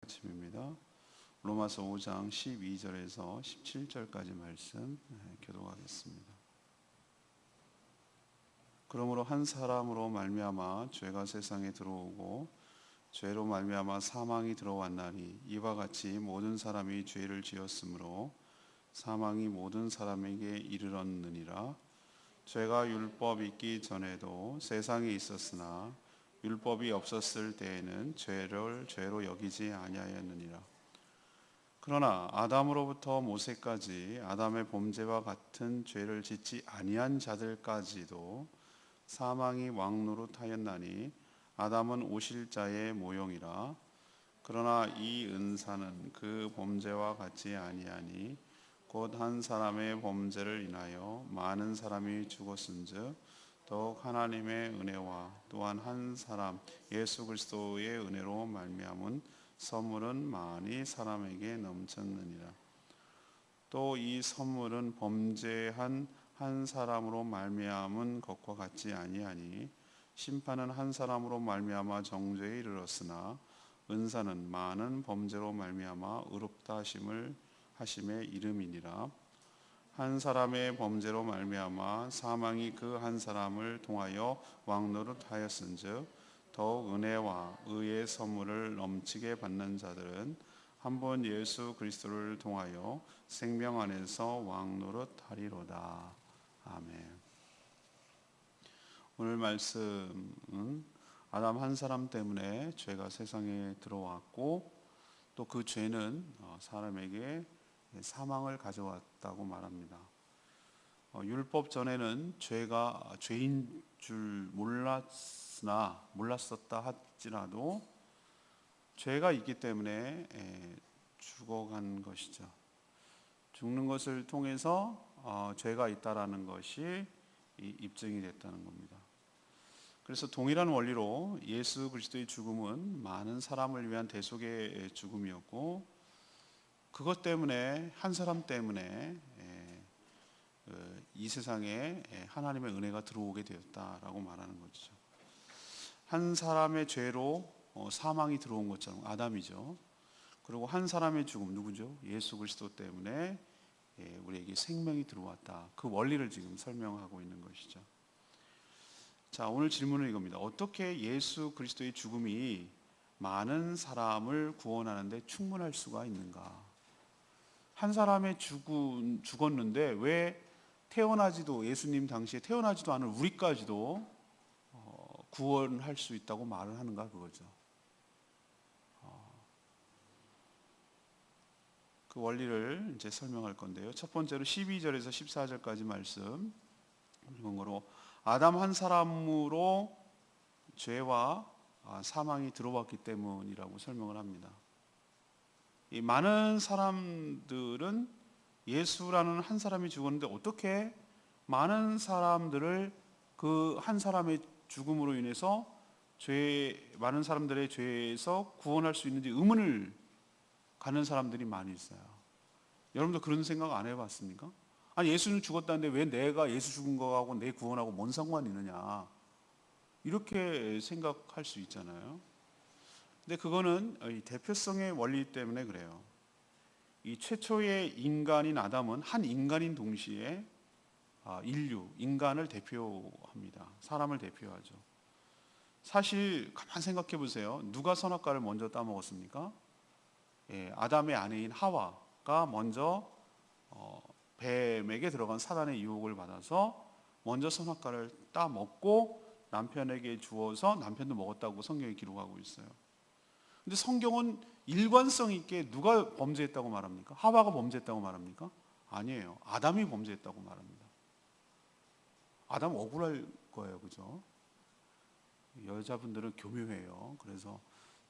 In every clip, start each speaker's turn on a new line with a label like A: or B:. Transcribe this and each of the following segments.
A: 아침입니다. 로마서 5장 12절에서 17절까지 말씀 교독하겠습니다. 그러므로 한 사람으로 말미암아 죄가 세상에 들어오고 죄로 말미암아 사망이 들어왔나니 이와 같이 모든 사람이 죄를 지었으므로 사망이 모든 사람에게 이르렀느니라. 죄가 율법 있기 전에도 세상에 있었으나 율법이 없었을 때에는 죄를 죄로 여기지 아니하였느니라. 그러나 아담으로부터 모세까지 아담의 범죄와 같은 죄를 짓지 아니한 자들까지도 사망이 왕노릇하였나니 아담은 오실 자의 모형이라. 그러나 이 은사는 그 범죄와 같지 아니하니 곧 한 사람의 범죄를 인하여 많은 사람이 죽었은즉 더욱 하나님의 은혜와 또한 한 사람 예수 그리스도의 은혜로 말미암은 선물은 많이 사람에게 넘쳤느니라. 또 이 선물은 범죄한 한 사람으로 말미암은 것과 같지 아니하니 심판은 한 사람으로 말미암아 정죄에 이르렀으나 은사는 많은 범죄로 말미암아 의롭다 하심의 이름이니라. 한 사람의 범죄로 말미암아 사망이 그 한 사람을 통하여 왕노릇하였은즉 더욱 은혜와 의의 선물을 넘치게 받는 자들은 한 번 예수 그리스도를 통하여 생명 안에서 왕노릇하리로다. 아멘. 오늘 말씀은 아담 한 사람 때문에 죄가 세상에 들어왔고 또 그 죄는 사람에게 사망을 가져왔다고 말합니다. 율법 전에는 죄가 죄인 줄 몰랐었다 할지라도 죄가 있기 때문에 죽어간 것이죠. 죽는 것을 통해서 죄가 있다라는 것이 입증이 됐다는 겁니다. 그래서 동일한 원리로 예수 그리스도의 죽음은 많은 사람을 위한 대속의 죽음이었고 그것 때문에 한 사람 때문에 이 세상에 하나님의 은혜가 들어오게 되었다라고 말하는 거죠. 한 사람의 죄로 사망이 들어온 것처럼 아담이죠. 그리고 한 사람의 죽음 누구죠? 예수 그리스도 때문에 우리에게 생명이 들어왔다. 그 원리를 지금 설명하고 있는 것이죠. 자, 오늘 질문은 이겁니다. 어떻게 예수 그리스도의 죽음이 많은 사람을 구원하는데 충분할 수가 있는가? 한 사람의 죽었는데 왜 예수님 당시에 태어나지도 않은 우리까지도 구원할 수 있다고 말을 하는가 그거죠. 그 원리를 이제 설명할 건데요. 첫 번째로 12절에서 14절까지 말씀 읽은 거로 아담 한 사람으로 죄와 사망이 들어왔기 때문이라고 설명을 합니다. 이 많은 사람들은 예수라는 한 사람이 죽었는데 어떻게 많은 사람들을 그 한 사람의 죽음으로 인해서 많은 사람들의 죄에서 구원할 수 있는지 의문을 가는 사람들이 많이 있어요. 여러분도 그런 생각 안 해봤습니까? 아니 예수는 죽었다는데 왜 내가 예수 죽은 거하고 내 구원하고 뭔 상관이 있느냐 이렇게 생각할 수 있잖아요. 근데 그거는 이 대표성의 원리 때문에 그래요. 이 최초의 인간인 아담은 한 인간인 동시에 인간을 대표합니다. 사람을 대표하죠. 사실 가만 생각해 보세요. 누가 선악과를 먼저 따먹었습니까? 아담의 아내인 하와가 먼저 뱀에게 들어간 사단의 유혹을 받아서 먼저 선악과를 따먹고 남편에게 주어서 남편도 먹었다고 성경이 기록하고 있어요. 근데 성경은 일관성 있게 누가 범죄했다고 말합니까? 하와가 범죄했다고 말합니까? 아니에요. 아담이 범죄했다고 말합니다. 아담 억울할 거예요, 그죠? 여자분들은 교묘해요. 그래서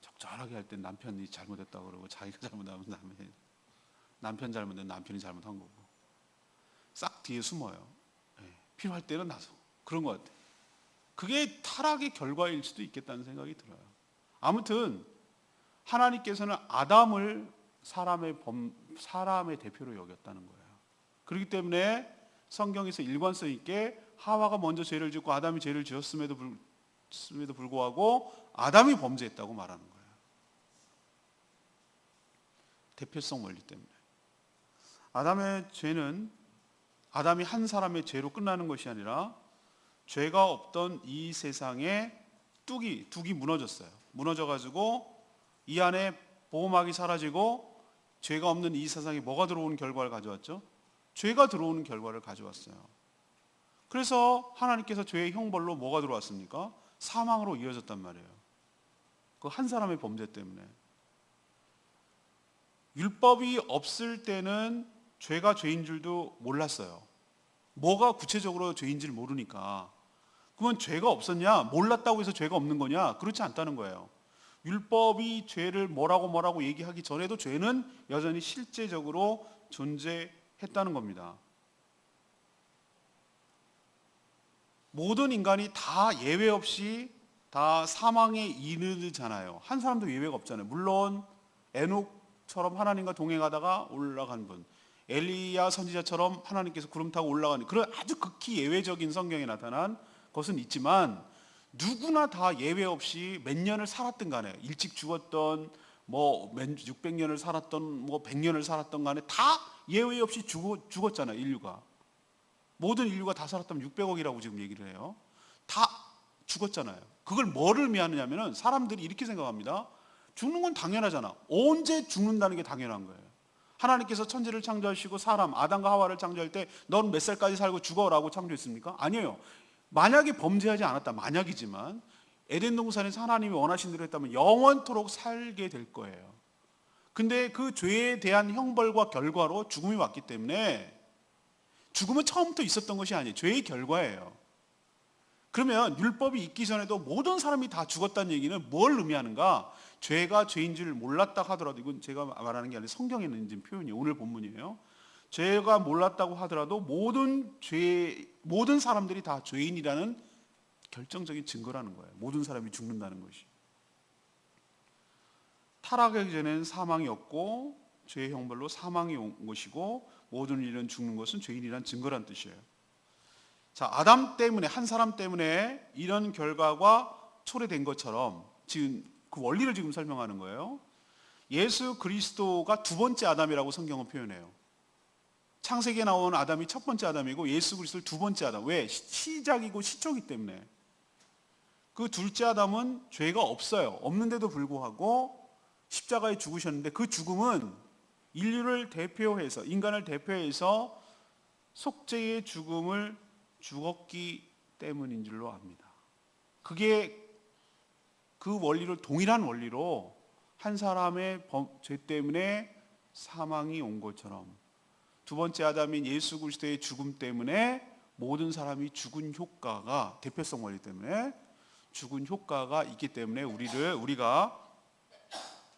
A: 적절하게 할 때 남편이 잘못했다고 그러고 자기가 잘못하면 남편 잘못은 남편이 잘못한 거고 싹 뒤에 숨어요. 필요할 때는 나서고 그런 것 같아요. 그게 타락의 결과일 수도 있겠다는 생각이 들어요. 아무튼 하나님께서는 아담을 사람의 대표로 여겼다는 거예요. 그렇기 때문에 성경에서 일관성 있게 하와가 먼저 죄를 짓고 아담이 죄를 지었음에도 불구하고 아담이 범죄했다고 말하는 거예요. 대표성 원리 때문에. 아담의 죄는 아담이 한 사람의 죄로 끝나는 것이 아니라 죄가 없던 이 세상에 뚝이 무너졌어요. 무너져가지고 이 안에 보호막이 사라지고 죄가 없는 이 세상에 뭐가 들어오는 결과를 가져왔죠? 죄가 들어오는 결과를 가져왔어요. 그래서 하나님께서 죄의 형벌로 뭐가 들어왔습니까? 사망으로 이어졌단 말이에요. 그 한 사람의 범죄 때문에. 율법이 없을 때는 죄가 죄인 줄도 몰랐어요. 뭐가 구체적으로 죄인지를 모르니까. 그러면 죄가 없었냐? 몰랐다고 해서 죄가 없는 거냐? 그렇지 않다는 거예요. 율법이 죄를 뭐라고 얘기하기 전에도 죄는 여전히 실제적으로 존재했다는 겁니다. 모든 인간이 다 예외 없이 다 사망에 이르잖아요. 한 사람도 예외가 없잖아요. 물론 에녹처럼 하나님과 동행하다가 올라간 분, 엘리야 선지자처럼 하나님께서 구름 타고 올라가는 그런 아주 극히 예외적인 성경에 나타난 것은 있지만 누구나 다 예외 없이 몇 년을 살았든 간에 일찍 죽었던 600년을 살았던 100년을 살았던 간에 다 예외 없이 죽었잖아요. 인류가. 모든 인류가 다 살았다면 600억이라고 지금 얘기를 해요. 다 죽었잖아요. 그걸 뭐를 의미하느냐면 사람들이 이렇게 생각합니다. 죽는 건 당연하잖아. 언제 죽는다는 게 당연한 거예요. 하나님께서 천지를 창조하시고 사람 아담과 하와를 창조할 때 넌 몇 살까지 살고 죽어라고 창조했습니까? 아니에요. 만약에 범죄하지 않았다, 만약이지만 에덴 동산에서 하나님이 원하신 대로 했다면 영원토록 살게 될 거예요. 근데 그 죄에 대한 형벌과 결과로 죽음이 왔기 때문에 죽음은 처음부터 있었던 것이 아니에요. 죄의 결과예요. 그러면 율법이 있기 전에도 모든 사람이 다 죽었다는 얘기는 뭘 의미하는가? 죄가 죄인 줄 몰랐다 하더라도, 이건 제가 말하는 게 아니라 성경에 있는 표현이에요. 오늘 본문이에요. 죄가 몰랐다고 하더라도 모든 사람들이 다 죄인이라는 결정적인 증거라는 거예요. 모든 사람이 죽는다는 것이. 타락하기 전에는 사망이 없고 죄의 형벌로 사망이 온 것이고 모든 일은 죽는 것은 죄인이라는 증거란 뜻이에요. 자, 아담 때문에, 한 사람 때문에 이런 결과가 초래된 것처럼 지금 그 원리를 지금 설명하는 거예요. 예수 그리스도가 두 번째 아담이라고 성경은 표현해요. 창세기에 나온 아담이 첫 번째 아담이고 예수 그리스도를 두 번째 아담. 왜? 시작이고 시초이기 때문에. 그 둘째 아담은 죄가 없어요. 없는데도 불구하고 십자가에 죽으셨는데 그 죽음은 인류를 대표해서, 인간을 대표해서 속죄의 죽음을 죽었기 때문인 줄로 압니다. 그게 그 원리를 동일한 원리로 한 사람의 죄 때문에 사망이 온 것처럼 두 번째 아담인 예수 그리스도의 죽음 때문에 모든 사람이 죽은 효과가, 대표성 원리 때문에 죽은 효과가 있기 때문에 우리가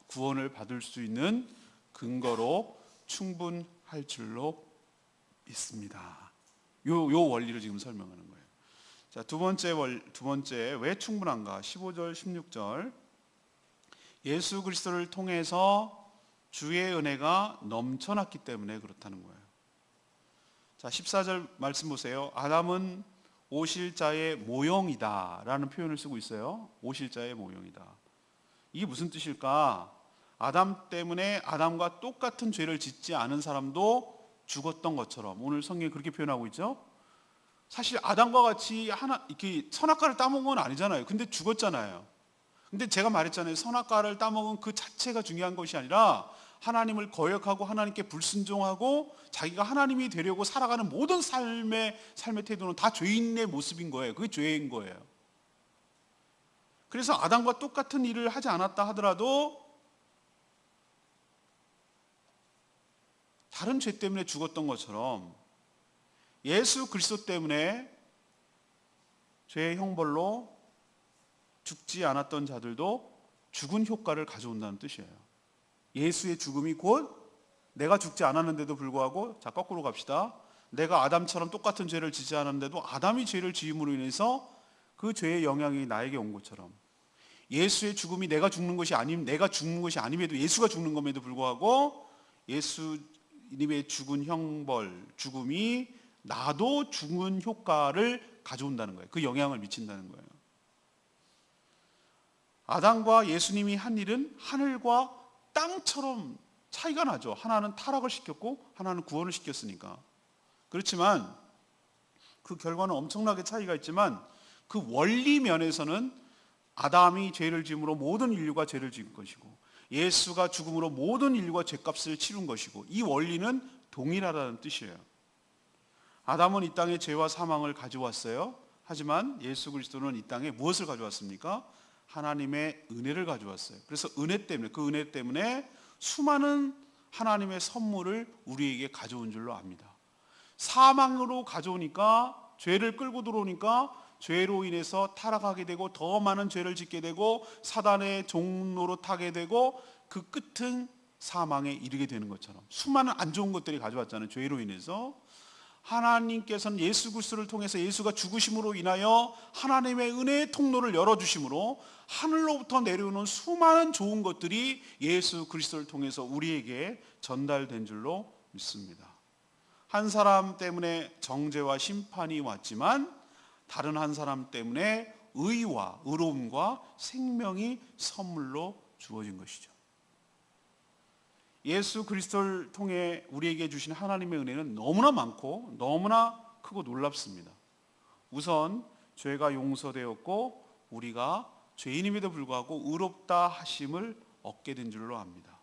A: 구원을 받을 수 있는 근거로 충분할 줄로 믿습니다. 요 원리를 지금 설명하는 거예요. 자, 두 번째 왜 충분한가? 15절, 16절. 예수 그리스도를 통해서 주의 은혜가 넘쳐났기 때문에 그렇다는 거예요. 자, 14절 말씀 보세요. 아담은 오실 자의 모형이다 라는 표현을 쓰고 있어요. 오실 자의 모형이다. 이게 무슨 뜻일까? 아담 때문에 아담과 똑같은 죄를 짓지 않은 사람도 죽었던 것처럼 오늘 성경이 그렇게 표현하고 있죠. 사실 아담과 같이 이렇게 선악과를 따먹은 건 아니잖아요. 근데 죽었잖아요. 근데 제가 말했잖아요. 선악과를 따먹은 그 자체가 중요한 것이 아니라 하나님을 거역하고 하나님께 불순종하고 자기가 하나님이 되려고 살아가는 모든 삶의 태도는 다 죄인의 모습인 거예요. 그게 죄인 거예요. 그래서 아담과 똑같은 일을 하지 않았다 하더라도 다른 죄 때문에 죽었던 것처럼 예수 그리스도 때문에 죄의 형벌로 죽지 않았던 자들도 죽은 효과를 가져온다는 뜻이에요. 예수의 죽음이 곧 내가 죽지 않았는데도 불구하고, 자, 거꾸로 갑시다. 내가 아담처럼 똑같은 죄를 지지 않았는데도 아담이 죄를 지음으로 인해서 그 죄의 영향이 나에게 온 것처럼 예수의 죽음이 내가 죽는 것이 아님에도 예수가 죽는 것에도 불구하고 예수님의 죽은 형벌, 죽음이 나도 죽은 효과를 가져온다는 거예요. 그 영향을 미친다는 거예요. 아담과 예수님이 한 일은 하늘과 땅처럼 차이가 나죠. 하나는 타락을 시켰고 하나는 구원을 시켰으니까. 그렇지만 그 결과는 엄청나게 차이가 있지만 그 원리 면에서는 아담이 죄를 지음으로 모든 인류가 죄를 지은 것이고 예수가 죽음으로 모든 인류가 죄값을 치른 것이고 이 원리는 동일하다는 뜻이에요. 아담은 이 땅에 죄와 사망을 가져왔어요. 하지만 예수 그리스도는 이 땅에 무엇을 가져왔습니까? 하나님의 은혜를 가져왔어요. 그래서 은혜 때문에 그 은혜 때문에 수많은 하나님의 선물을 우리에게 가져온 줄로 압니다. 사망으로 가져오니까 죄를 끌고 들어오니까 죄로 인해서 타락하게 되고 더 많은 죄를 짓게 되고 사단의 종로로 타게 되고 그 끝은 사망에 이르게 되는 것처럼 수많은 안 좋은 것들이 가져왔잖아요. 죄로 인해서. 하나님께서는 예수 그리스도를 통해서 예수가 죽으심으로 인하여 하나님의 은혜의 통로를 열어주심으로 하늘로부터 내려오는 수많은 좋은 것들이 예수 그리스도를 통해서 우리에게 전달된 줄로 믿습니다. 한 사람 때문에 정죄와 심판이 왔지만 다른 한 사람 때문에 의와 의로움과 생명이 선물로 주어진 것이죠. 예수 그리스도를 통해 우리에게 주신 하나님의 은혜는 너무나 많고 너무나 크고 놀랍습니다. 우선 죄가 용서되었고 우리가 죄인임에도 불구하고 의롭다 하심을 얻게 된 줄로 압니다.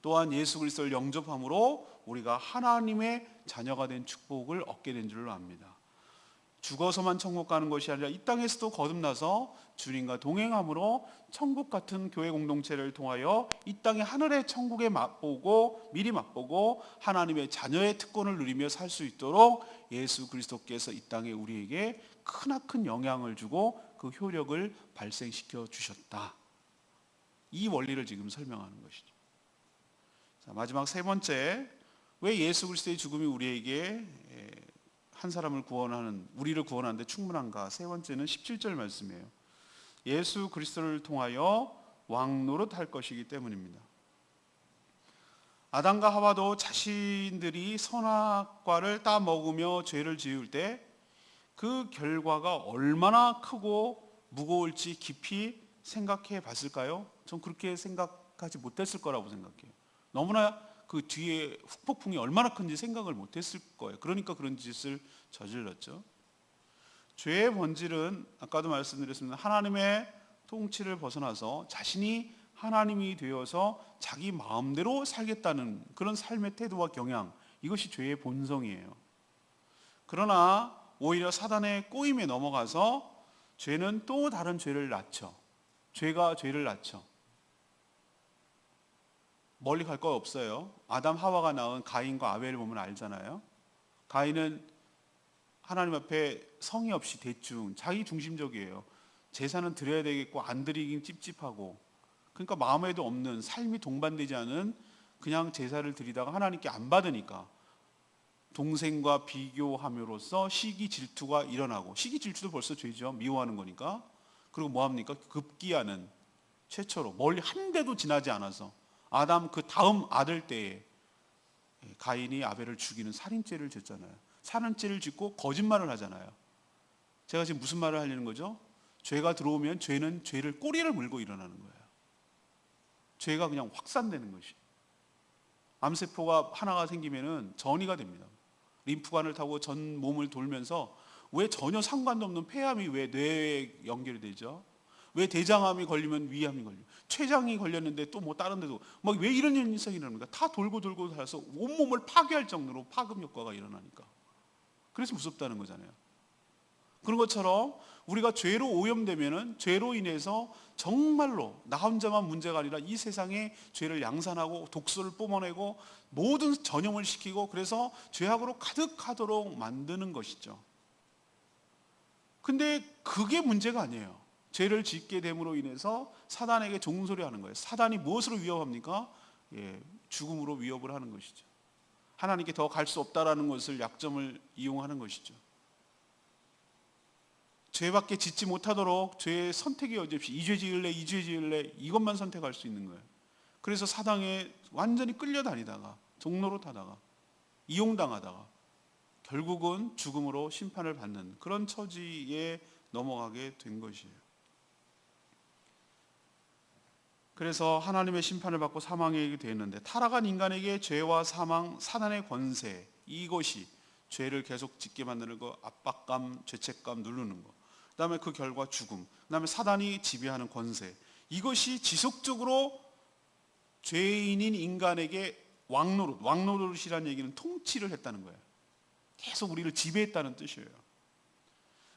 A: 또한 예수 그리스도를 영접함으로 우리가 하나님의 자녀가 된 축복을 얻게 된 줄로 압니다. 죽어서만 천국 가는 것이 아니라 이 땅에서도 거듭나서 주님과 동행함으로 천국 같은 교회 공동체를 통하여 이 땅의 하늘의 천국에 맛보고 미리 맛보고 하나님의 자녀의 특권을 누리며 살 수 있도록 예수 그리스도께서 이 땅에 우리에게 크나큰 영향을 주고 그 효력을 발생시켜 주셨다. 이 원리를 지금 설명하는 것이죠. 자, 마지막 세 번째, 왜 예수 그리스도의 죽음이 우리에게 한 사람을 구원하는 우리를 구원하는데 충분한가? 세 번째는 17절 말씀이에요. 예수 그리스도를 통하여 왕노릇할 것이기 때문입니다. 아담과 하와도 자신들이 선악과를 따 먹으며 죄를 지을 때 그 결과가 얼마나 크고 무거울지 깊이 생각해 봤을까요? 전 그렇게 생각하지 못했을 거라고 생각해요. 너무나 그 뒤에 후폭풍이 얼마나 큰지 생각을 못했을 거예요. 그러니까 그런 짓을 저질렀죠. 죄의 본질은 아까도 말씀드렸습니다. 하나님의 통치를 벗어나서 자신이 하나님이 되어서 자기 마음대로 살겠다는 그런 삶의 태도와 경향, 이것이 죄의 본성이에요. 그러나 오히려 사단의 꼬임에 넘어가서 죄는 또 다른 죄를 낳죠. 죄가 죄를 낳죠. 멀리 갈 거 없어요. 아담 하와가 낳은 가인과 아벨을 보면 알잖아요. 가인은 하나님 앞에 성의 없이 대충 자기 중심적이에요. 제사는 드려야 되겠고 안 드리긴 찝찝하고, 그러니까 마음에도 없는, 삶이 동반되지 않은 그냥 제사를 드리다가 하나님께 안 받으니까 동생과 비교함으로써 시기 질투가 일어나고, 시기 질투도 벌써 죄죠. 미워하는 거니까. 그리고 뭐합니까? 급기야는 최초로 멀리 한 대도 지나지 않아서 아담 그 다음 아들 때에 가인이 아벨을 죽이는 살인죄를 짓잖아요. 살인죄를 짓고 거짓말을 하잖아요. 제가 지금 무슨 말을 하려는 거죠? 죄가 들어오면 죄는 죄를 꼬리를 물고 일어나는 거예요. 죄가 그냥 확산되는 것이. 암세포가 하나가 생기면은 전이가 됩니다. 림프관을 타고 전 몸을 돌면서 왜 전혀 상관도 없는 폐암이 왜 뇌에 연결이 되죠? 왜 대장암이 걸리면 위암이 걸려? 췌장이 걸렸는데 또 뭐 다른 데도 막 왜 이런 현상이 일어납니까? 다 돌고 돌고 살아서 온몸을 파괴할 정도로 파급 효과가 일어나니까. 그래서 무섭다는 거잖아요. 그런 것처럼 우리가 죄로 오염되면은 죄로 인해서 정말로 나 혼자만 문제가 아니라 이 세상에 죄를 양산하고 독소를 뿜어내고 모든 전염을 시키고 그래서 죄악으로 가득하도록 만드는 것이죠. 근데 그게 문제가 아니에요. 죄를 짓게 됨으로 인해서 사단에게 종소리하는 거예요. 사단이 무엇으로 위협합니까? 죽음으로 위협을 하는 것이죠. 하나님께 더 갈 수 없다라는 것을 약점을 이용하는 것이죠. 죄밖에 짓지 못하도록 죄의 선택의 여지 없이 이 죄 지을래 이 죄 지을래 이것만 선택할 수 있는 거예요. 그래서 사단에 완전히 끌려다니다가 종로로 타다가 이용당하다가 결국은 죽음으로 심판을 받는 그런 처지에 넘어가게 된 것이에요. 그래서 하나님의 심판을 받고 사망에 이르게 되었는데, 타락한 인간에게 죄와 사망, 사단의 권세, 이것이 죄를 계속 짓게 만드는 거, 압박감, 죄책감 누르는 거, 그 다음에 그 결과 죽음, 그 다음에 사단이 지배하는 권세, 이것이 지속적으로 죄인인 인간에게 왕노릇이라는 얘기는 통치를 했다는 거예요. 계속 우리를 지배했다는 뜻이에요.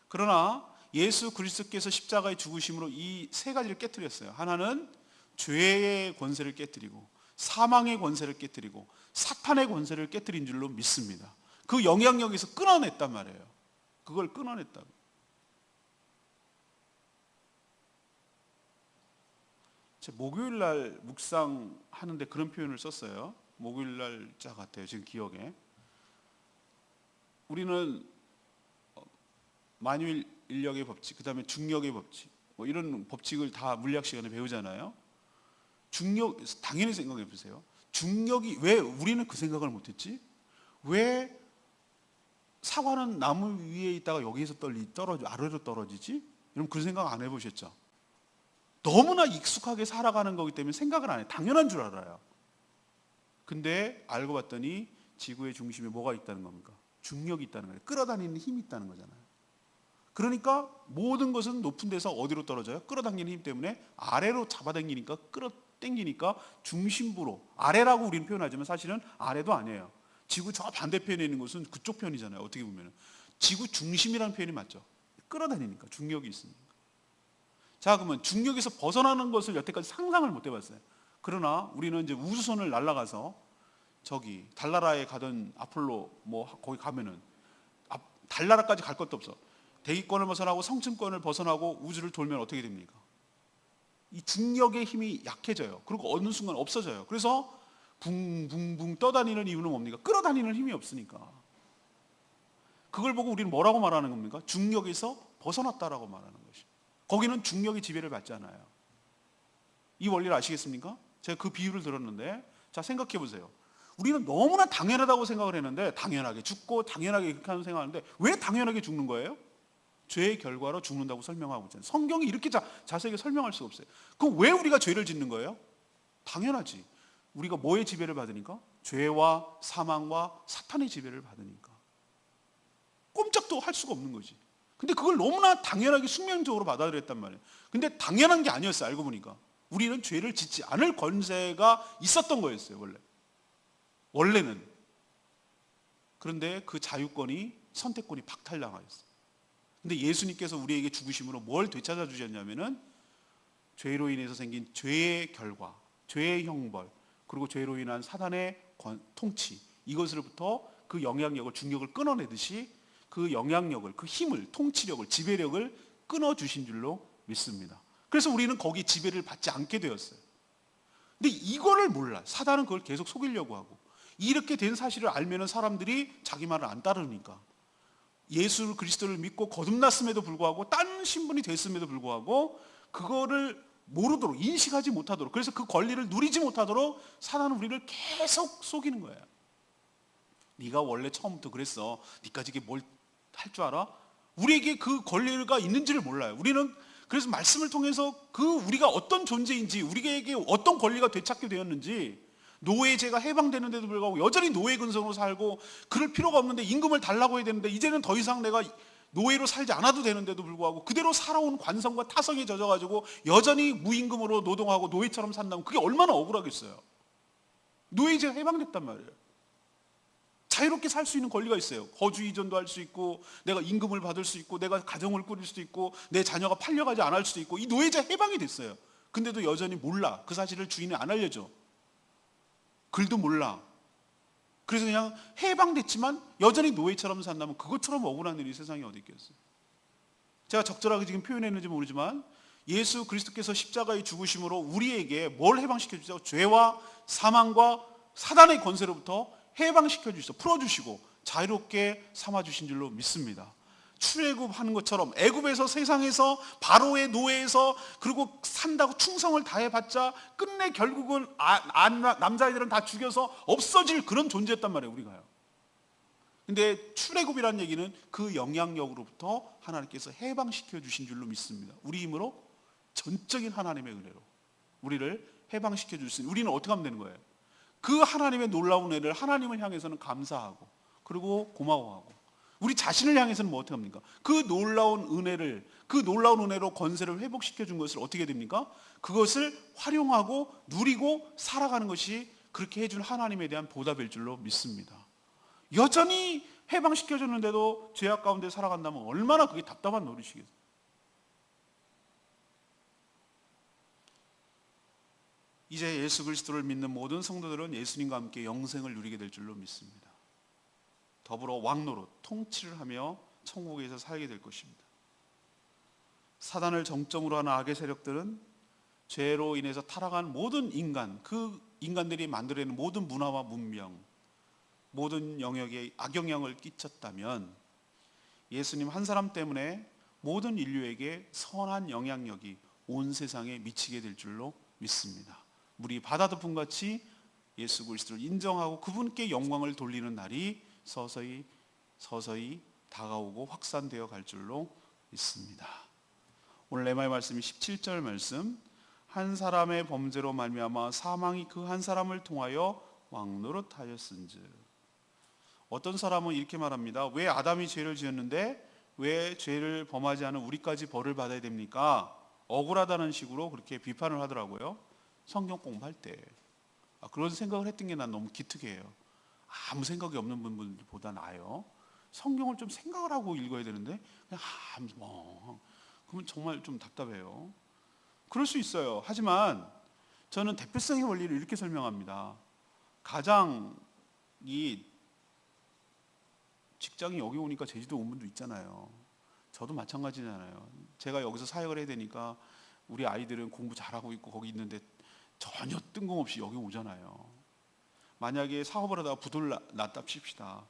A: 그러나 예수 그리스도께서 십자가의 죽으심으로 이 세 가지를 깨뜨렸어요. 하나는 죄의 권세를 깨뜨리고, 사망의 권세를 깨뜨리고, 사탄의 권세를 깨뜨린 줄로 믿습니다. 그 영향력에서 끊어냈단 말이에요. 그걸 끊어냈다고. 제가 목요일 날 묵상하는데 그런 표현을 썼어요. 목요일 날짜 같아요, 지금 기억에. 우리는 만유일 인력의 법칙, 그 다음에 중력의 법칙, 뭐 이런 법칙을 다 물리학 시간에 배우잖아요. 중력, 당연히 생각해 보세요. 중력이, 왜 우리는 그 생각을 못했지? 왜 사과는 나무 위에 있다가 여기에서 아래로 떨어지지? 여러분 그 생각 안 해보셨죠? 너무나 익숙하게 살아가는 거기 때문에 생각을 안 해요. 당연한 줄 알아요. 근데 알고 봤더니 지구의 중심에 뭐가 있다는 겁니까? 중력이 있다는 거예요. 끌어다니는 힘이 있다는 거잖아요. 그러니까 모든 것은 높은 데서 어디로 떨어져요? 끌어당기는 힘 때문에 아래로 잡아당기니까, 끌어당기니까 중심부로, 아래라고 우리는 표현하지만 사실은 아래도 아니에요. 지구 저 반대편에 있는 것은 그쪽 편이잖아요. 어떻게 보면 지구 중심이라는 표현이 맞죠. 끌어다니니까, 중력이 있으니까. 자, 그러면 중력에서 벗어나는 것을 여태까지 상상을 못 해봤어요. 그러나 우리는 이제 우주선을 날아가서 저기 달나라에 가던 아폴로 뭐 거기 가면은 달나라까지 갈 것도 없어. 대기권을 벗어나고 성층권을 벗어나고 우주를 돌면 어떻게 됩니까? 이 중력의 힘이 약해져요. 그리고 어느 순간 없어져요. 그래서 붕붕붕 떠다니는 이유는 뭡니까? 끌어다니는 힘이 없으니까. 그걸 보고 우리는 뭐라고 말하는 겁니까? 중력에서 벗어났다라고 말하는 것이. 거기는 중력의 지배를 받지 않아요. 이 원리를 아시겠습니까? 제가 그 비유를 들었는데, 자, 생각해 보세요. 우리는 너무나 당연하다고 생각을 했는데, 당연하게 죽고 당연하게 그렇게 하는 생각하는데, 왜 당연하게 죽는 거예요? 죄의 결과로 죽는다고 설명하고 있잖아요. 성경이 이렇게 자세하게 설명할 수가 없어요. 그럼 왜 우리가 죄를 짓는 거예요? 당연하지. 우리가 뭐의 지배를 받으니까? 죄와 사망과 사탄의 지배를 받으니까. 꼼짝도 할 수가 없는 거지. 근데 그걸 너무나 당연하게 숙명적으로 받아들였단 말이에요. 근데 당연한 게 아니었어요. 알고 보니까 우리는 죄를 짓지 않을 권세가 있었던 거였어요. 원래는. 그런데 그 자유권이, 선택권이 박탈당하였어요. 근데 예수님께서 우리에게 죽으심으로 뭘 되찾아 주셨냐면은 죄로 인해서 생긴 죄의 결과, 죄의 형벌, 그리고 죄로 인한 사단의 통치, 이것으로부터 그 영향력을, 중력을 끊어내듯이 그 영향력을, 그 힘을, 통치력을, 지배력을 끊어주신 줄로 믿습니다. 그래서 우리는 거기 지배를 받지 않게 되었어요. 근데 이거를 몰라. 사단은 그걸 계속 속이려고 하고, 이렇게 된 사실을 알면은 사람들이 자기 말을 안 따르니까, 예수 그리스도를 믿고 거듭났음에도 불구하고, 딴 신분이 됐음에도 불구하고 그거를 모르도록, 인식하지 못하도록, 그래서 그 권리를 누리지 못하도록 사단은 우리를 계속 속이는 거예요. 네가 원래 처음부터 그랬어. 네까지 이게 뭘 할 줄 알아? 우리에게 그 권리가 있는지를 몰라요. 우리는 그래서 말씀을 통해서 그 우리가 어떤 존재인지, 우리에게 어떤 권리가 되찾게 되었는지, 노예제가 해방되는데도 불구하고 여전히 노예 근성으로 살고, 그럴 필요가 없는데 임금을 달라고 해야 되는데 이제는 더 이상 내가 노예로 살지 않아도 되는데도 불구하고 그대로 살아온 관성과 타성에 젖어가지고 여전히 무임금으로 노동하고 노예처럼 산다면 그게 얼마나 억울하겠어요. 노예제가 해방됐단 말이에요. 자유롭게 살 수 있는 권리가 있어요. 거주 이전도 할 수 있고, 내가 임금을 받을 수 있고, 내가 가정을 꾸릴 수도 있고, 내 자녀가 팔려가지 않을 수도 있고, 이 노예제 해방이 됐어요. 근데도 여전히 몰라. 그 사실을 주인이 안 알려줘. 글도 몰라. 그래서 그냥 해방됐지만 여전히 노예처럼 산다면 그것처럼 억울한 일이 세상에 어디 있겠어요. 제가 적절하게 지금 표현했는지 모르지만 예수 그리스도께서 십자가의 죽으심으로 우리에게 뭘 해방시켜 주죠? 죄와 사망과 사단의 권세로부터 해방시켜 주시고 풀어주시고 자유롭게 삼아주신 줄로 믿습니다. 출애굽하는 것처럼 애굽에서, 세상에서, 바로의 노예에서, 그리고 산다고 충성을 다해봤자 끝내 결국은 남자애들은 다 죽여서 없어질 그런 존재였단 말이에요, 우리가요. 근데 출애굽이라는 얘기는 그 영향력으로부터 하나님께서 해방시켜 주신 줄로 믿습니다. 우리 힘으로, 전적인 하나님의 은혜로 우리를 해방시켜 줄 수 있는, 우리는 어떻게 하면 되는 거예요? 그 하나님의 놀라운 은혜를 하나님을 향해서는 감사하고, 그리고 고마워하고, 우리 자신을 향해서는 뭐 어떻게 합니까? 그 놀라운 은혜를, 그 놀라운 은혜로 권세를 회복시켜 준 것을 어떻게 됩니까? 그것을 활용하고 누리고 살아가는 것이 그렇게 해준 하나님에 대한 보답일 줄로 믿습니다. 여전히 해방시켜 줬는데도 죄악 가운데 살아간다면 얼마나 그게 답답한 노릇이겠어요. 이제 예수 그리스도를 믿는 모든 성도들은 예수님과 함께 영생을 누리게 될 줄로 믿습니다. 더불어 왕노릇, 통치를 하며 천국에서 살게 될 것입니다. 사단을 정점으로 하는 악의 세력들은 죄로 인해서 타락한 모든 인간, 그 인간들이 만들어내는 모든 문화와 문명, 모든 영역에 악영향을 끼쳤다면 예수님 한 사람 때문에 모든 인류에게 선한 영향력이 온 세상에 미치게 될 줄로 믿습니다. 물이 바다덮음 같이 예수 그리스도를 인정하고 그분께 영광을 돌리는 날이 서서히 다가오고 확산되어 갈 줄로 믿습니다. 오늘 레마의 말씀이 17절 말씀, 한 사람의 범죄로 말미암아 사망이 그 한 사람을 통하여 왕노릇하였은즉. 어떤 사람은 이렇게 말합니다. 왜 아담이 죄를 지었는데 왜 죄를 범하지 않은 우리까지 벌을 받아야 됩니까? 억울하다는 식으로 그렇게 비판을 하더라고요. 성경 공부할 때. 그런 생각을 했던 게 난 너무 기특해요. 아무 생각이 없는 분들보다 나아요. 성경을 좀 생각을 하고 읽어야 되는데 그냥 그러면 정말 좀 답답해요. 그럴 수 있어요. 하지만 저는 대표성의 원리를 이렇게 설명합니다. 가장이 직장이 여기 오니까 제주도 온 분도 있잖아요. 저도 마찬가지잖아요. 제가 여기서 사역을 해야 되니까 우리 아이들은 공부 잘하고 있고 거기 있는데 전혀 뜬금없이 여기 오잖아요. 만약에 사업을 하다가 부도를 났다 칩시다.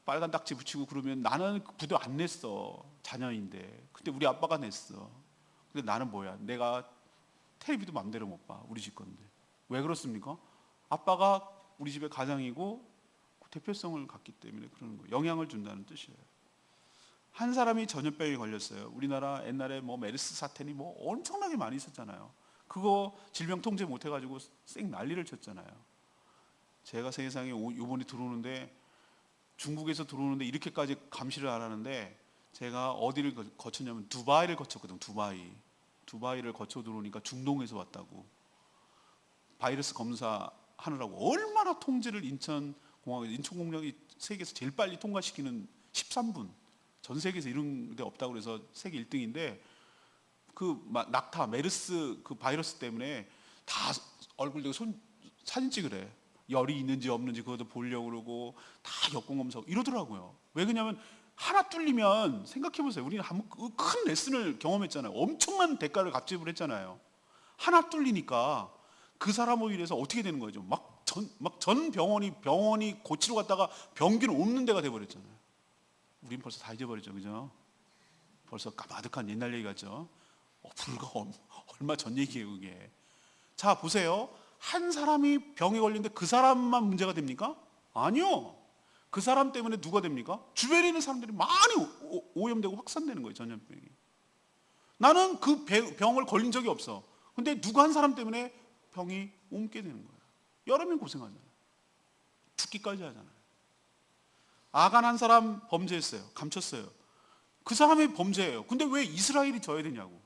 A: 빨간 딱지 붙이고 그러면 나는 부도 안 냈어. 자녀인데. 근데 우리 아빠가 냈어. 근데 나는 뭐야? 내가 텔레비도 맘대로 못 봐. 우리 집 건데. 왜 그렇습니까? 아빠가 우리 집의 가장이고 대표성을 갖기 때문에 그러는 거예요. 영향을 준다는 뜻이에요. 한 사람이 전염병에 걸렸어요. 우리나라 옛날에 메르스 사태니 엄청나게 많이 있었잖아요. 그거 질병 통제 못 해가지고 쌩 난리를 쳤잖아요. 제가 세상에 요번에 들어오는데, 중국에서 들어오는데 이렇게까지 감시를 안 하는데, 제가 어디를 거쳤냐면 두바이를 거쳤거든. 두바이를 거쳐 들어오니까 중동에서 왔다고. 바이러스 검사하느라고 얼마나 통제를 인천공항이 세계에서 제일 빨리 통과시키는 13분, 전 세계에서 이런 데 없다고 그래서 세계 1등인데 그 낙타, 메르스 그 바이러스 때문에 다 얼굴 대고 사진 찍으래. 열이 있는지 없는지 그것도 보려고 그러고 다 여권 검사하고 이러더라고요. 왜 그러냐면 하나 뚫리면 생각해보세요. 우리는 큰 레슨을 경험했잖아요. 엄청난 대가를 값지불 했잖아요. 하나 뚫리니까 그 사람을 위해서 어떻게 되는 거죠? 전 병원이 고치러 갔다가 병기는 없는 데가 돼버렸잖아요. 우린 벌써 다 잊어버렸죠, 그죠? 벌써 까마득한 옛날 얘기 같죠? 불과 얼마 전 얘기예요, 그게. 자, 보세요. 한 사람이 병에 걸리는데 그 사람만 문제가 됩니까? 아니요. 그 사람 때문에 누가 됩니까? 주변에 있는 사람들이 많이 오염되고 확산되는 거예요, 전염병이. 나는 그 병을 걸린 적이 없어. 근데 누구 한 사람 때문에 병이 옮게 되는 거예요. 여러 명 고생하잖아요. 죽기까지 하잖아요. 아간 한 사람 범죄했어요. 감췄어요. 그 사람의 범죄예요. 근데 왜 이스라엘이 져야 되냐고.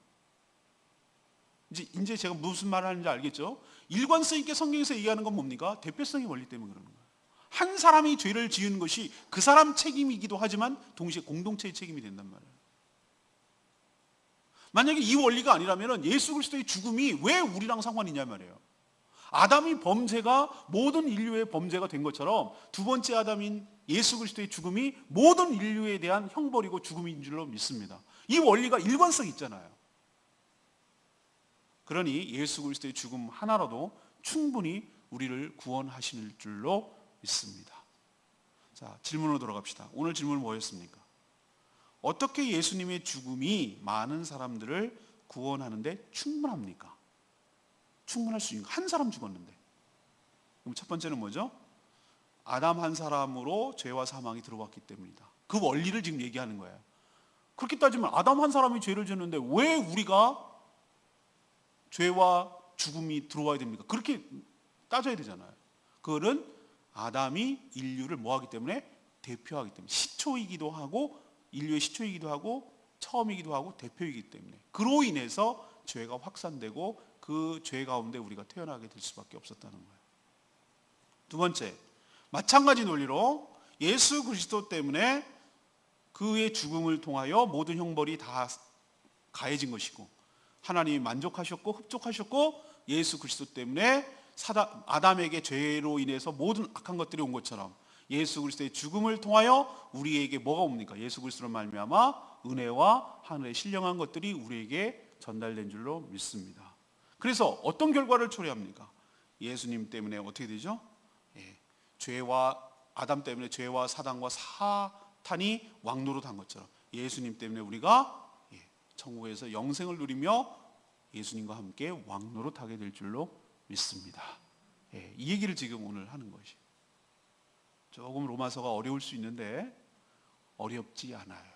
A: 이제 제가 무슨 말을 하는지 알겠죠? 일관성 있게 성경에서 얘기하는 건 뭡니까? 대표성의 원리 때문에 그러는 거예요. 한 사람이 죄를 지은 것이 그 사람 책임이기도 하지만 동시에 공동체의 책임이 된단 말이에요. 만약에 이 원리가 아니라면 예수 그리스도의 죽음이 왜 우리랑 상관이 있냐 말이에요. 아담이 범죄가 모든 인류의 범죄가 된 것처럼 두 번째 아담인 예수 그리스도의 죽음이 모든 인류에 대한 형벌이고 죽음인 줄로 믿습니다. 이 원리가 일관성 있잖아요. 그러니 예수 그리스도의 죽음 하나로도 충분히 우리를 구원하실 줄로 믿습니다. 자, 질문으로 돌아갑시다. 오늘 질문은 뭐였습니까? 어떻게 예수님의 죽음이 많은 사람들을 구원하는데 충분합니까? 충분할 수 있는, 한 사람 죽었는데. 그럼 첫 번째는 뭐죠? 아담 한 사람으로 죄와 사망이 들어왔기 때문이다. 그 원리를 지금 얘기하는 거예요. 그렇게 따지면 아담 한 사람이 죄를 지었는데 왜 우리가 죄와 죽음이 들어와야 됩니까? 그렇게 따져야 되잖아요. 그거는 아담이 인류를 뭐하기 때문에? 대표하기 때문에. 시초이기도 하고, 인류의 시초이기도 하고, 처음이기도 하고, 대표이기 때문에. 그로 인해서 죄가 확산되고 그 죄 가운데 우리가 태어나게 될 수밖에 없었다는 거예요. 두 번째, 마찬가지 논리로 예수 그리스도 때문에 그의 죽음을 통하여 모든 형벌이 다 가해진 것이고, 하나님이 만족하셨고 흡족하셨고, 예수 그리스도 때문에 아담에게 죄로 인해서 모든 악한 것들이 온 것처럼 예수 그리스도의 죽음을 통하여 우리에게 뭐가 옵니까? 예수 그리스도로 말미암아 은혜와 하늘의 신령한 것들이 우리에게 전달된 줄로 믿습니다. 그래서 어떤 결과를 초래합니까? 예수님 때문에 어떻게 되죠? 죄와 아담 때문에 죄와 사단과 사탄이 왕노릇한 것처럼 예수님 때문에 우리가 천국에서 영생을 누리며 예수님과 함께 왕노릇하게 될 줄로 믿습니다. 이 얘기를 지금 오늘 하는 것이 조금 로마서가 어려울 수 있는데 어렵지 않아요.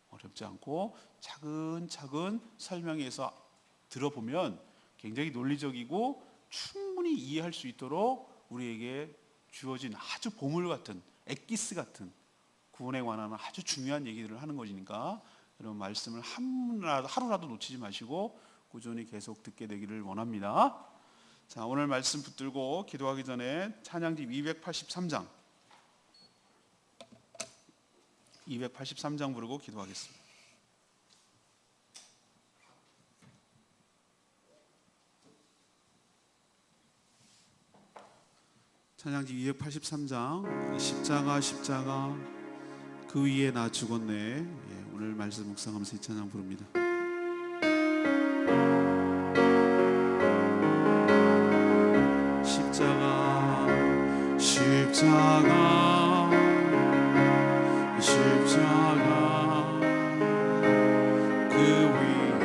A: 어렵지 않고 차근차근 설명해서 들어보면 굉장히 논리적이고 충분히 이해할 수 있도록 우리에게 주어진 아주 보물 같은, 엑기스 같은 구원에 관한 아주 중요한 얘기들을 하는 것이니까 여러분 말씀을 하루라도 놓치지 마시고 꾸준히 계속 듣게 되기를 원합니다. 자, 오늘 말씀 붙들고 기도하기 전에 찬양집 283장 부르고 기도하겠습니다. 찬양집 283장 십자가 그 위에 나 죽었네. 오늘 말씀 묵상하면서 이 찬양 부릅니다. 십자가 그 위에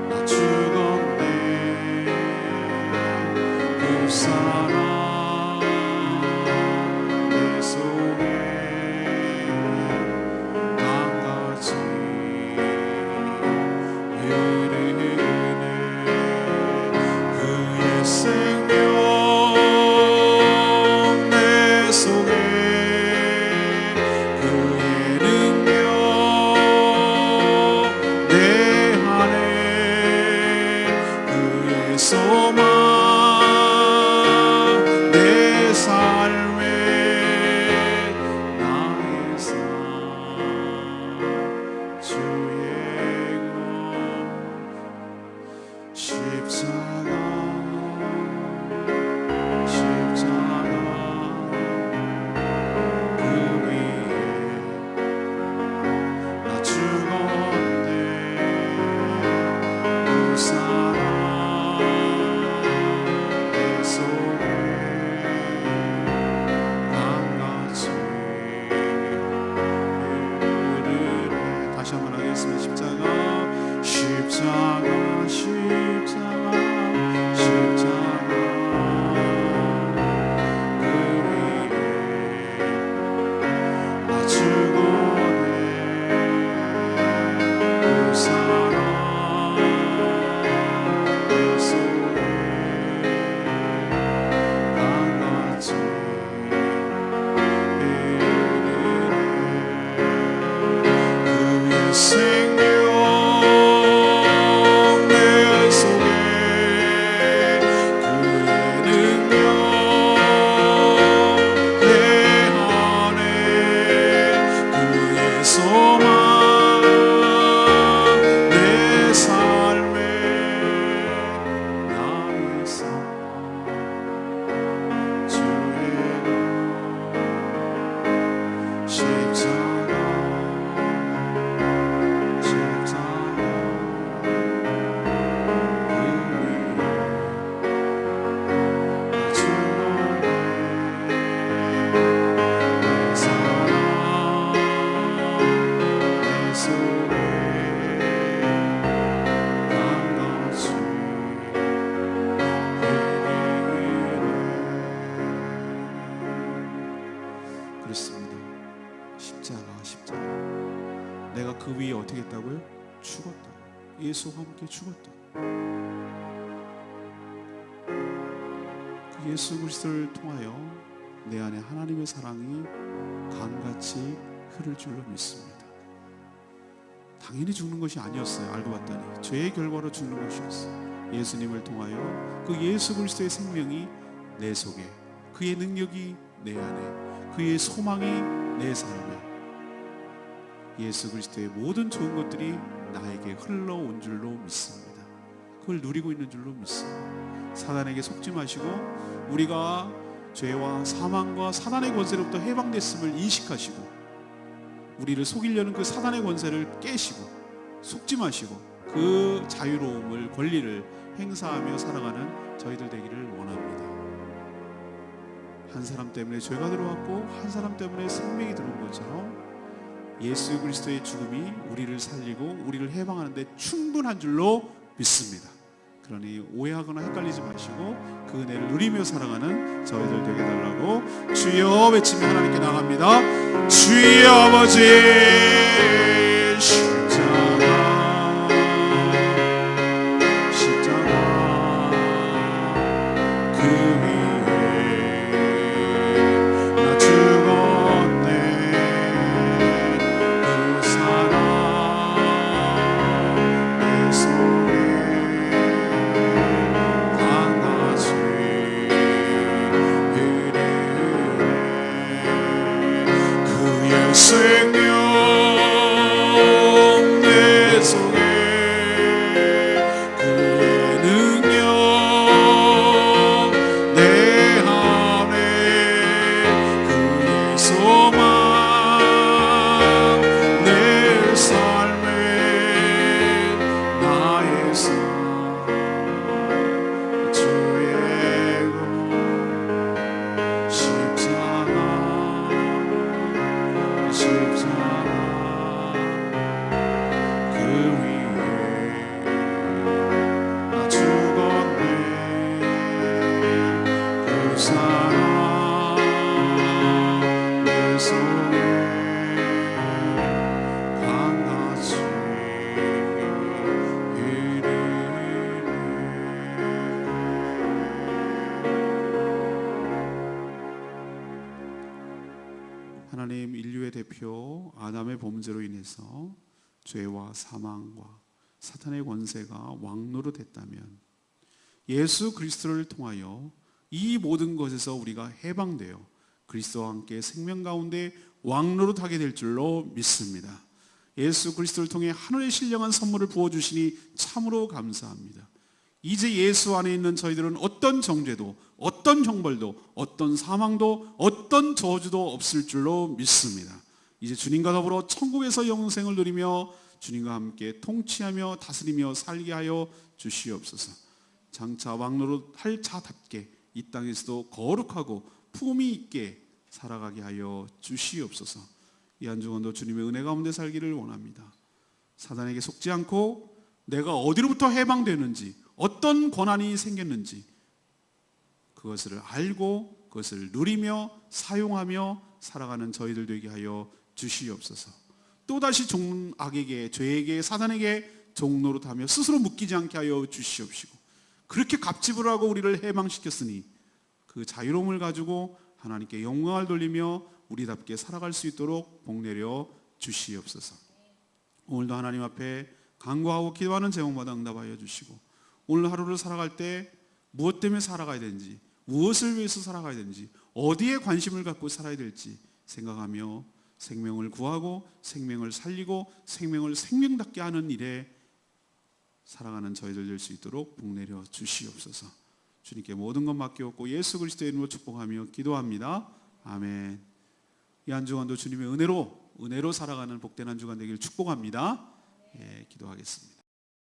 A: 나 죽었네. 그 사랑 내 속에 강같이 흐르네. 그의 생명 내 속에 그의 능력 내 안에 그의 소망 내 삶에 나의 삶 주의 것 십자가 그 위에 나 죽었네. 그 사랑 내 속에 강같이 흐르네. 다시 한번 하겠습니다. 십자가 그 위에 나 죽었네. 그 사랑 내 속에 강같이 그의 생명 내 속에 그의 능력 내 안에 그의 소망 내 삶에 나의 삶 주의 십자가 그 위에 나 죽었네. 내 사랑 내 속에 강같이 흐르네. 그렇습니다. 십자가 내가 그 위에 어떻게 했다고요? 죽었다. 예수와 함께 죽었다. 그 예수 그리스도를 통하여 내 안에 하나님의 사랑이 강같이 흐를 줄로 믿습니다. 당연히 죽는 것이 아니었어요. 알고 봤더니 죄의 결과로 죽는 것이었어요. 예수님을 통하여 그 예수 그리스도의 생명이 내 속에, 그의 능력이 내 안에, 그의 소망이 내 삶에, 예수 그리스도의 모든 좋은 것들이 나에게 흘러온 줄로 믿습니다. 그걸 누리고 있는 줄로 믿습니다. 사단에게 속지 마시고 우리가 죄와 사망과 사단의 권세로부터 해방됐음을 인식하시고 우리를 속이려는 그 사단의 권세를 깨시고 속지 마시고 그 자유로움을, 권리를 행사하며 살아가는 저희들 되기를 원합니다. 한 사람 때문에 죄가 들어왔고 한 사람 때문에 생명이 들어온 것처럼 예수 그리스도의 죽음이 우리를 살리고 우리를 해방하는 데 충분한 줄로 믿습니다. 그러니 오해하거나 헷갈리지 마시고 그 은혜를 누리며 살아가는 저희들 되게 달라고 주여 외치며 하나님께 나갑니다. 주여 아버지, 십자가 그 위에 나 죽었네. 그 사랑 내 속에 생명 내 속에 그의 능력 내 안에 그의 소망 내 삶에 나의 삶 주의 것 십자가 그 위에 나 죽었네. 그 사랑 내 속에 강같이 흐르네. 하나님, 인류의 대표 아담의 범죄로 인해서 죄와 사망과 사탄의 권세가 왕노릇했다면 예수 그리스도를 통하여 이 모든 것에서 우리가 해방되어 그리스도와 함께 생명 가운데 왕노릇하게 될 줄로 믿습니다. 예수 그리스도를 통해 하늘의 신령한 선물을 부어주시니 참으로 감사합니다. 이제 예수 안에 있는 저희들은 어떤 정죄도, 어떤 형벌도, 어떤 사망도, 어떤 저주도 없을 줄로 믿습니다. 이제 주님과 더불어 천국에서 영생을 누리며 주님과 함께 통치하며 다스리며 살게 하여 주시옵소서. 장차 왕노릇 할 자답게 이 땅에서도 거룩하고 품위 있게 살아가게 하여 주시옵소서. 이 한 주간도 주님의 은혜 가운데 살기를 원합니다. 사단에게 속지 않고 내가 어디로부터 해방되는지, 어떤 권한이 생겼는지 그것을 알고 그것을 누리며 사용하며 살아가는 저희들 되게 하여 주시옵소서. 또다시 악에게, 죄에게, 사단에게 종노릇하며 스스로 묶이지 않게 하여 주시옵시고, 그렇게 갑집을 하고 우리를 해방시켰으니 그 자유로움을 가지고 하나님께 영광을 돌리며 우리답게 살아갈 수 있도록 복내려 주시옵소서. 오늘도 하나님 앞에 간구하고 기도하는 제목마다 응답하여 주시고, 오늘 하루를 살아갈 때 무엇 때문에 살아가야 되는지, 무엇을 위해서 살아가야 되는지, 어디에 관심을 갖고 살아야 될지 생각하며 생명을 구하고 생명을 살리고 생명을 생명답게 하는 일에 살아가는 저희들 될 수 있도록 복내려 주시옵소서. 주님께 모든 것 맡겨놓고 예수 그리스도의 이름으로 축복하며 기도합니다. 아멘. 이 한 주간도 주님의 은혜로 살아가는 복된 한 주간 되기를 축복합니다. 예, 기도하겠습니다.